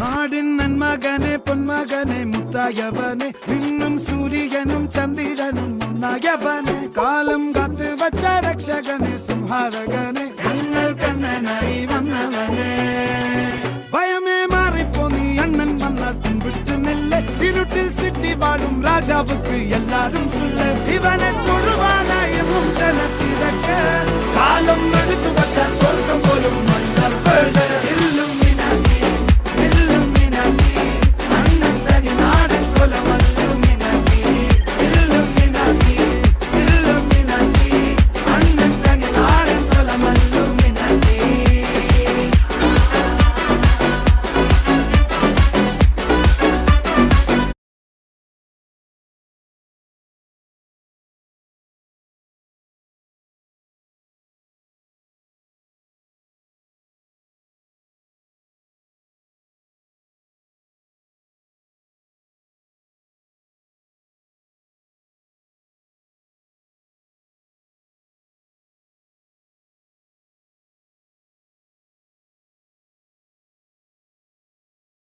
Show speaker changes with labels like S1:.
S1: നാടിൻ നന്മകനെ പൊന്മകനെ മുത്തായവനെ നിന്നും സൂര്യനും ചന്ദ്രനും ഒന്നായവനെ കാലം കാത്ത് വച്ച രക്ഷകനെ സംഹാരകനെ ഞങ്ങൾ കണ്ണനായി വന്നവനെ ഭയമേ മാറിപ്പോ നീ അണ്ണൻ വന്നാൽ തുമ്പിട്ട് നെല്ല് ഇരുട്ടിൽ സിറ്റി വാഴും രാജാവുക്ക് എല്ലാരും സുല്ല് ഇവനെ തൊഴുവാനായും ജനത്തിരക്ക് കാലം എടുത്തു വച്ചാൽ സ്വർഗം പോലും മണ്ണർ ഇല്ലും